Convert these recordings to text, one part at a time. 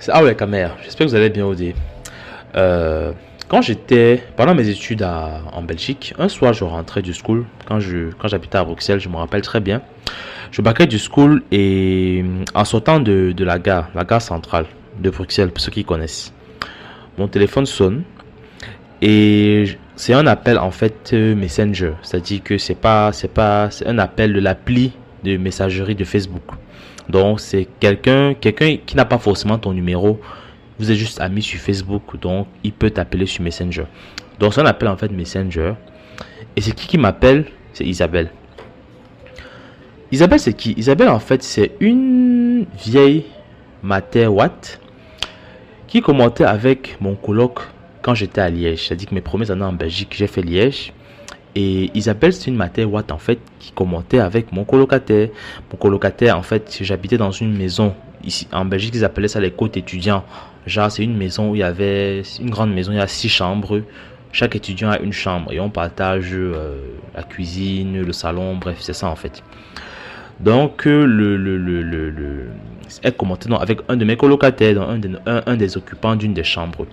Ah ouais, Camer, j'espère que vous allez bien, Odé. Quand j'étais, pendant mes études en Belgique, un soir je rentrais du school, quand j'habitais à Bruxelles, je me rappelle très bien. Je baquais du school et en sortant de la gare centrale de Bruxelles, pour ceux qui connaissent, mon téléphone sonne et c'est un appel en fait Messenger, c'est-à-dire que c'est un appel de l'appli de messagerie de Facebook. Donc c'est quelqu'un qui n'a pas forcément ton numéro. Vous êtes juste amis sur Facebook, donc il peut t'appeler sur Messenger. Donc c'est un appel en fait Messenger. Et c'est qui m'appelle? C'est Isabelle. Isabelle c'est qui? Isabelle en fait c'est une vieille mater Watt qui commentait avec mon coloc quand j'étais à Liège. C'est-à-dire que mes premières années en Belgique, j'ai fait Liège. Et Isabelle, c'est une mater Watt en fait qui commentait avec mon colocataire. Mon colocataire, en fait, j'habitais dans une maison. Ici, en Belgique, ils appelaient ça les côtes étudiants. Genre, c'est une maison où il y avait une grande maison, il y a 6 chambres. Chaque étudiant a une chambre et on partage la cuisine, le salon, bref, c'est ça en fait. Donc, elle commentait donc, avec un de mes colocataires, donc un des occupants d'une des chambres.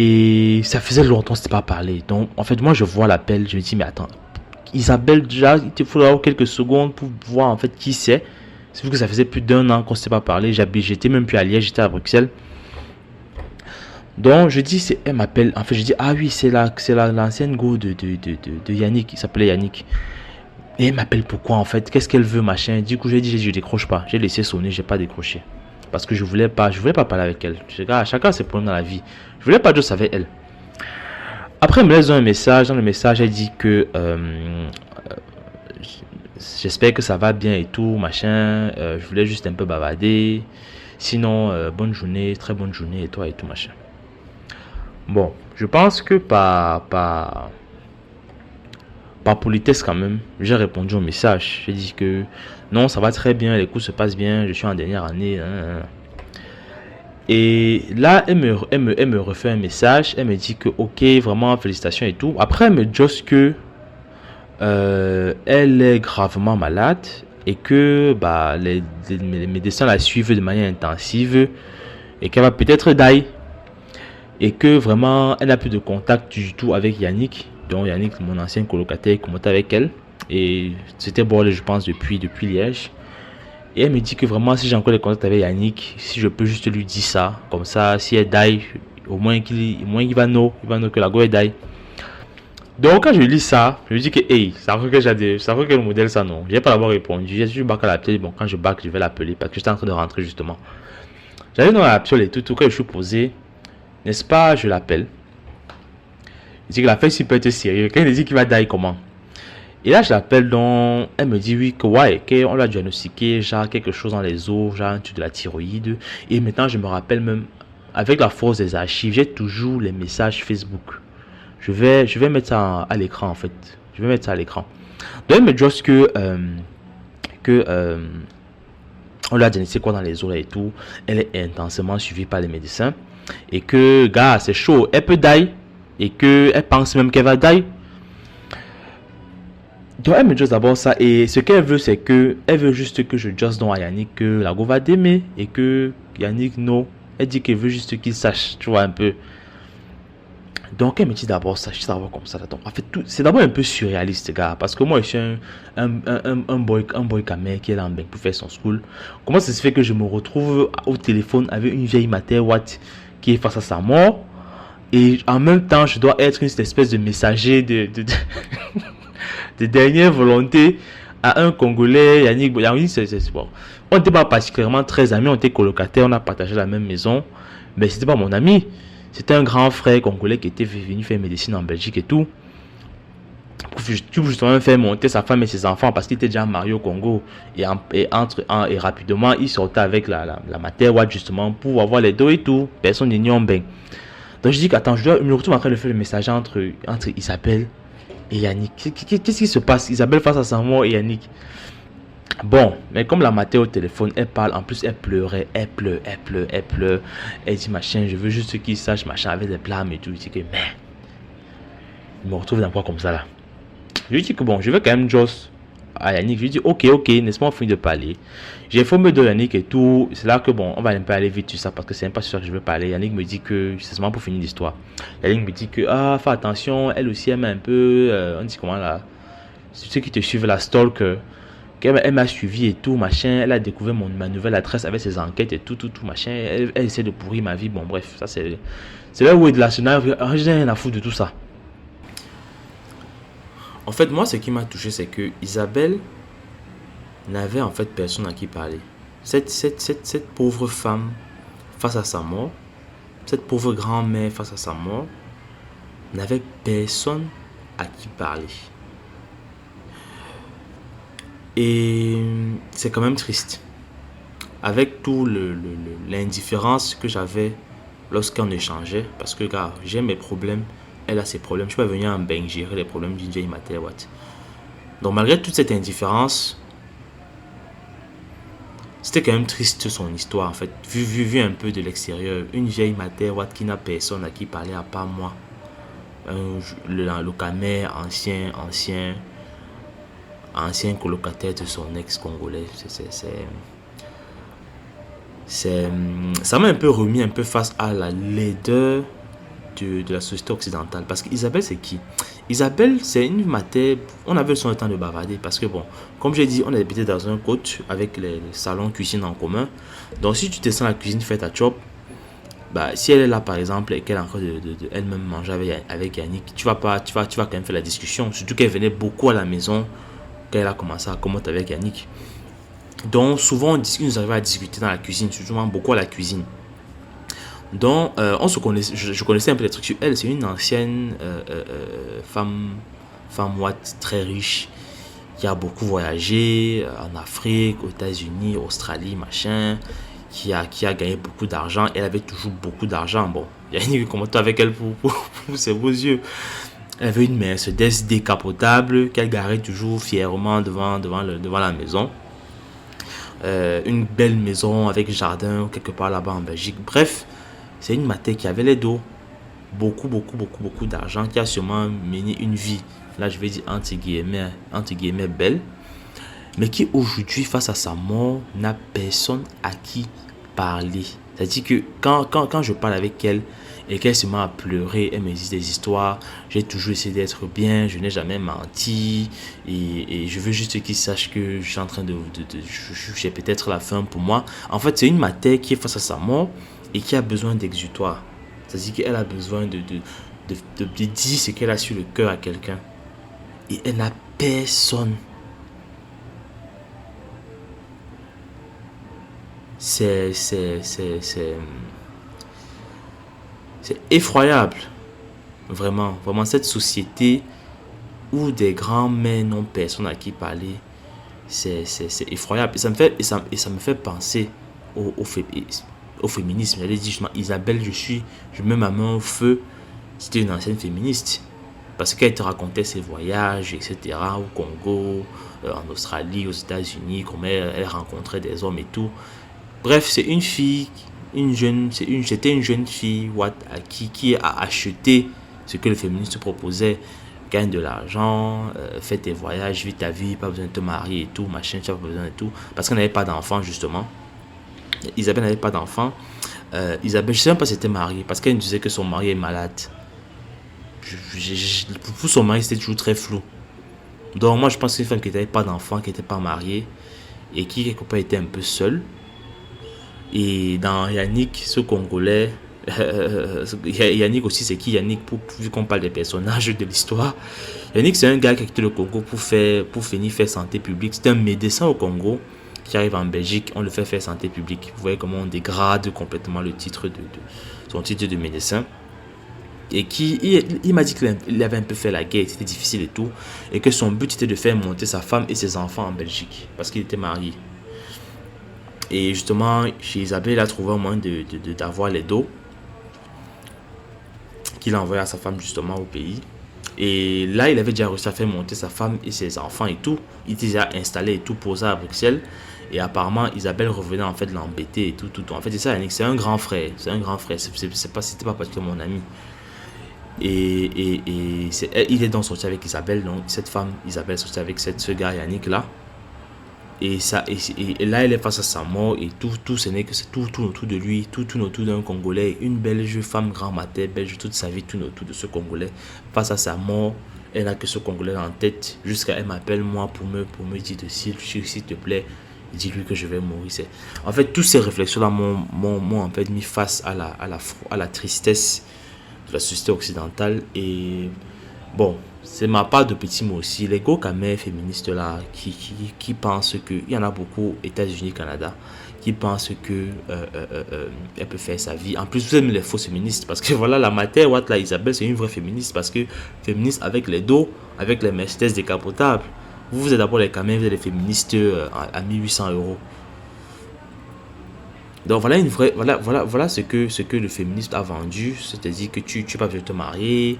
Et ça faisait longtemps qu'on ne s'était pas parlé. Donc, en fait, moi, je vois l'appel. Je me dis, mais attends, Isabelle, déjà, il te faudra quelques secondes pour voir en fait qui c'est. C'est vu que ça faisait plus d'un an qu'on ne s'était pas parlé. J'étais même plus à Liège, j'étais à Bruxelles. Donc, je dis, elle m'appelle. En fait, je dis, ah oui, l'ancienne go de Yannick. Il s'appelait Yannick. Et elle m'appelle pourquoi en fait? Qu'est-ce qu'elle veut, machin? Du coup, j'ai dit, je décroche pas. J'ai laissé sonner, j'ai pas décroché. Parce que je voulais pas parler avec elle. Chacun a ses problèmes dans la vie. Je voulais pas juste avec elle. Après, elle me laisse un message. Dans le message, elle dit que j'espère que ça va bien et tout, machin. Je voulais juste un peu bavarder. Sinon, bonne journée, très bonne journée et toi et tout, machin. Bon, je pense que par politesse quand même, j'ai répondu au message. J'ai dit que non, ça va très bien, les cours se passent bien, je suis en dernière année. Et là, elle me refait un message. Elle me dit que ok, vraiment félicitations et tout. Après, elle me dit que elle est gravement malade et que bah, les médecins la suivent de manière intensive et qu'elle va peut-être die. Et que vraiment, elle n'a plus de contact du tout avec Yannick. Donc Yannick, mon ancien colocataire, commentait avec elle. Et c'était bon, je pense, depuis Liège. Et elle me dit que vraiment, si j'ai encore les contacts avec Yannick, si je peux juste lui dire ça, comme ça, si elle die, au moins il va know que la go est die. Donc quand je lis ça, je lui dis que hey, ça veut que quel modèle ça non. J'ai pas d'abord répondu. J'ai juste bac à l'appeler. Bon, quand je bac, je vais l'appeler parce que j'étais en train de rentrer justement. J'arrive dans la piole et tout quand je suis posé, n'est-ce pas, je l'appelle. Il dit que la fête si peut être sérieux. Quand il dit qu'il va die comment? Et là je l'appelle donc, elle me dit oui que ouais, qu'on l'a diagnostiqué genre quelque chose dans les os, genre un truc de la thyroïde. Et maintenant je me rappelle même, avec la force des archives, j'ai toujours les messages Facebook. Je vais mettre ça à l'écran en fait. Je vais mettre ça à l'écran. Donc elle me dit que on lui a diagnostiqué quoi dans les os et tout. Elle est intensément suivie par les médecins. Et que gars c'est chaud, elle peut die. Et que elle pense même qu'elle va die. Donc elle me dit d'abord ça et ce qu'elle veut c'est que elle veut juste que je just donne à Yannick que la go va d'aimer et que Yannick non, elle dit qu'elle veut juste qu'il sache, tu vois un peu. Donc elle me dit d'abord ça, je dis d'abord comme ça. Donc, en fait tout c'est d'abord un peu surréaliste gars parce que moi je suis un boy camé qui est là en pour faire son school. Comment ça se fait que je me retrouve au téléphone avec une vieille mater Watt qui est face à sa mort et en même temps je dois être une espèce de messager de dernière volonté à un Congolais, Yannick, c'est bon. On n'était pas particulièrement très amis, on était colocataires, on a partagé la même maison, mais c'était pas mon ami. C'était un grand frère congolais qui était venu faire médecine en Belgique et tout. Pour justement faire monter sa femme et ses enfants parce qu'il était déjà marié au Congo. Et rapidement, il sortait avec la mater Watt justement pour avoir les dos et tout. Personne n'ignore bien. Donc je dis qu'attends, je me retrouve en train de faire le message entre Isabelle et Yannick. Qu'est-ce qui se passe? Isabelle face à sa mort et Yannick. Bon, mais comme la mater au téléphone, elle parle, en plus elle pleurait, elle pleure. Elle dit machin, je veux juste qu'il sache machin avec des blâmes et tout. Je dis que mais, je me retrouve dans quoi comme ça là. Je lui dis que bon, je vais quand même juste à Yannick. Je lui dis, ok, laisse-moi finir de parler. J'ai informé de Yannick et tout. C'est là que bon, on va un peu aller vite sur ça parce que c'est même pas sûr que je veux parler. Yannick me dit que c'est seulement pour finir l'histoire. Yannick me dit que, fais attention, elle aussi aime un peu, on dit comment là, ceux qui te suivent la stalk. Elle m'a suivi et tout, machin. Elle a découvert ma nouvelle adresse avec ses enquêtes et tout, machin. Elle essaie de pourrir ma vie. Bon, bref, ça c'est là où est de la scénario. J'ai rien à foutre de tout ça. En fait, moi, ce qui m'a touché, c'est que Isabelle n'avait en fait personne à qui parler. Cette pauvre femme face à sa mort, cette pauvre grand-mère face à sa mort, n'avait personne à qui parler. Et c'est quand même triste. Avec tout l'indifférence que j'avais lorsqu'on échangeait, parce que gars, j'ai mes problèmes, elle a ses problèmes, je peux venir en bain gérer les problèmes d'une vieille materwatt. Donc malgré toute cette indifférence, c'était quand même triste son histoire en fait, vu un peu de l'extérieur. Une vieille materwatt qui n'a personne à qui parler à part moi. Le locataire, ancien colocataire de son ex-congolais. Ça m'a un peu remis un peu face à la laideur de la société occidentale. Parce qu'Isabelle, c'est qui? Isabelle, c'est une matière. On avait le temps de bavarder. Parce que, bon, comme j'ai dit, on habitait dans un coach avec les salons cuisine en commun. Donc, si tu descends la cuisine, fais ta chop. Bah, si elle est là, par exemple, et qu'elle est en train de elle-même manger avec Yannick, tu vas quand même faire la discussion. Surtout qu'elle venait beaucoup à la maison quand elle a commencé à commenter avec Yannick. Donc, souvent, nous arrivons à discuter dans la cuisine, surtout beaucoup à la cuisine. Donc, je connaissais un peu les trucs sur elle. C'est une ancienne femme ouate, très riche, qui a beaucoup voyagé en Afrique, aux États-Unis, Australie, machin, qui a gagné beaucoup d'argent. Elle avait toujours beaucoup d'argent. Bon, il y a une qui commentait avec elle pour ses beaux yeux. Elle avait une Mercedes décapotable qu'elle garait toujours fièrement devant la maison. Une belle maison avec jardin quelque part là-bas en Belgique. Bref, c'est une maté qui avait les dos. Beaucoup d'argent, qui a sûrement mené une vie, là je vais dire entre guillemets belle, mais qui aujourd'hui, face à sa mort, n'a personne à qui parler. C'est-à-dire que quand je parle avec elle et qu'elle se met à pleurer, elle me dit des histoires, j'ai toujours essayé d'être bien, je n'ai jamais menti, et je veux juste qu'ils sachent que je suis en train j'ai peut-être la fin pour moi. En fait, c'est une matière qui est face à sa mort et qui a besoin d'exutoire. C'est-à-dire qu'elle a besoin de dire ce qu'elle a sur le cœur à quelqu'un. Et elle n'a personne. C'est effroyable. Vraiment cette société où des grands-mères n'ont personne à qui parler. C'est effroyable. Et ça me fait penser au féminisme. J'allais dire justement, Isabelle, je mets ma main au feu. C'était une ancienne féministe. Parce qu'elle te racontait ses voyages, etc. Au Congo, en Australie, aux États-Unis, comment elle rencontrait des hommes et tout. Bref, c'est une fille, c'était une jeune fille qui a acheté ce que le féministe proposait. Gagne de l'argent, fais tes voyages, vis ta vie, pas besoin de te marier et tout, machin, tu n'as pas besoin de tout. Parce qu'elle n'avait pas d'enfant, justement. Isabelle n'avait pas d'enfant. Isabelle, je ne sais même pas si elle était mariée, parce qu'elle me disait que son mari est malade. Pour son mari, c'était toujours très flou. Donc moi, je pense que c'est une femme qui n'avait pas d'enfant, qui n'était pas mariée, et qui, quelque part, était un peu seule. Et dans Yannick, ce Congolais, Yannick aussi, c'est qui Yannick, vu qu'on parle des personnages de l'histoire. Yannick, c'est un gars qui a quitté le Congo pour finir faire santé publique. C'est un médecin au Congo qui arrive en Belgique, on le fait faire santé publique. Vous voyez comment on dégrade complètement le titre son titre de médecin. Et il m'a dit qu'il avait un peu fait la guerre, c'était difficile et tout. Et que son but était de faire monter sa femme et ses enfants en Belgique, parce qu'il était marié. Et justement, chez Isabelle, il a trouvé un moyen d'avoir les dos qu'il a envoyé à sa femme justement au pays. Et là, il avait déjà réussi à faire monter sa femme et ses enfants et tout. Il était déjà installé et tout, posé à Bruxelles. Et apparemment, Isabelle revenait en fait l'embêter et tout. En fait, c'est ça, Yannick, c'est un grand frère. C'était pas parce que mon ami. Il est donc sorti avec Isabelle, donc cette femme, Isabelle, sorti avec ce gars Yannick là. Et là, elle est face à sa mort et ce n'est que c'est tout autour de lui, tout autour d'un Congolais. Une belge femme grand matin, belge toute sa vie, tout autour de ce Congolais. Face à sa mort, elle n'a que ce Congolais en tête. Jusqu'à elle m'appelle moi pour me dire s'il te plaît, dis-lui que je vais mourir. En fait, toutes ces réflexions-là m'ont en fait mis face à la tristesse de la société occidentale. Et bon, c'est ma part de petit mot aussi. Les go camés féministes là qui pensent que. Il y en a beaucoup, États-Unis, Canada, qui pensent que elle peut faire sa vie. En plus, vous aimez les fausses féministes parce que voilà, la matière, what là, Isabelle, c'est une vraie féministe parce que féministe avec les dos, avec les Mercedes décapotables. Vous êtes d'abord les camés, vous êtes les féministes à 1800 €. Donc voilà ce que le féminisme a vendu, c'est-à-dire que tu peux te marier,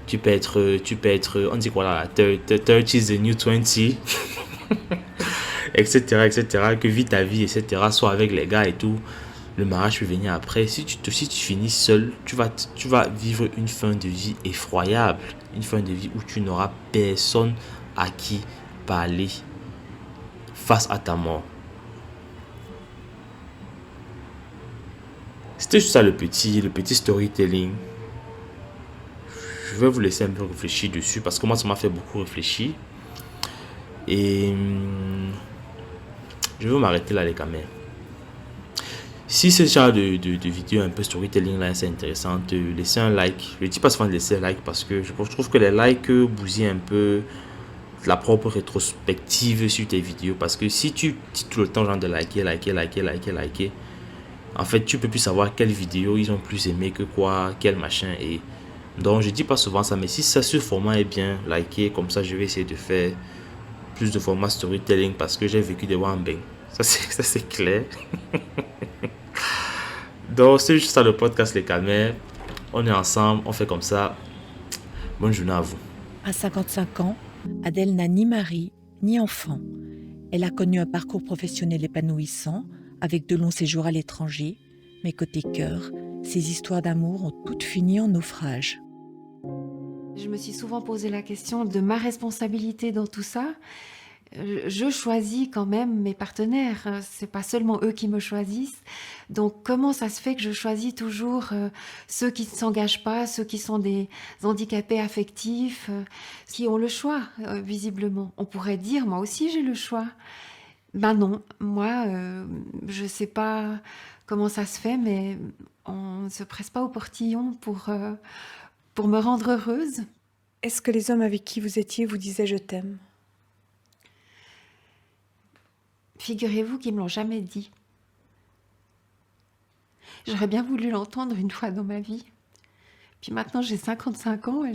tu peux être, on dit quoi là, 30 is the new 20, etc., etc., que vis ta vie, etc., soit avec les gars et tout. Le mariage peut venir après. Si tu finis seul, tu vas vivre une fin de vie effroyable, une fin de vie où tu n'auras personne à qui parler face à ta mort. C'était juste ça le petit storytelling. Je vais vous laisser un peu réfléchir dessus parce que moi ça m'a fait beaucoup réfléchir. Et je vais m'arrêter là les gars. Si ce genre de vidéo un peu storytelling là c'est intéressant, laissez un like. Je ne dis pas souvent de laisser un like parce que je trouve que les likes bousillent un peu la propre rétrospective sur tes vidéos. Parce que si tu dis tout le temps genre de liker, en fait tu peux plus savoir quelles vidéos ils ont plus aimé que quoi, quel machin. Et donc je dis pas souvent ça, mais si ça ce format est bien, liké, comme ça je vais essayer de faire plus de format storytelling parce que j'ai vécu des one bang. Ça c'est clair. Donc c'est juste ça le podcast les camers. On est ensemble, on fait comme ça. Bonne journée à vous. À 55 ans, Adèle n'a ni mari, ni enfant. Elle a connu un parcours professionnel épanouissant, avec de longs séjours à l'étranger, mais côté cœur, ses histoires d'amour ont toutes fini en naufrage. Je me suis souvent posé la question de ma responsabilité dans tout ça. Je choisis quand même mes partenaires, c'est pas seulement eux qui me choisissent. Donc comment ça se fait que je choisis toujours ceux qui ne s'engagent pas, ceux qui sont des handicapés affectifs, qui ont le choix visiblement. On pourrait dire moi aussi j'ai le choix. Ben non, moi je sais pas comment ça se fait, mais on ne se presse pas au portillon pour me rendre heureuse. Est-ce que les hommes avec qui vous étiez vous disaient « je t'aime » ? Figurez-vous qu'ils me l'ont jamais dit. J'aurais bien voulu l'entendre une fois dans ma vie. Puis maintenant j'ai 55 ans et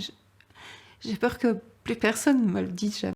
j'ai peur que plus personne ne me le dise jamais.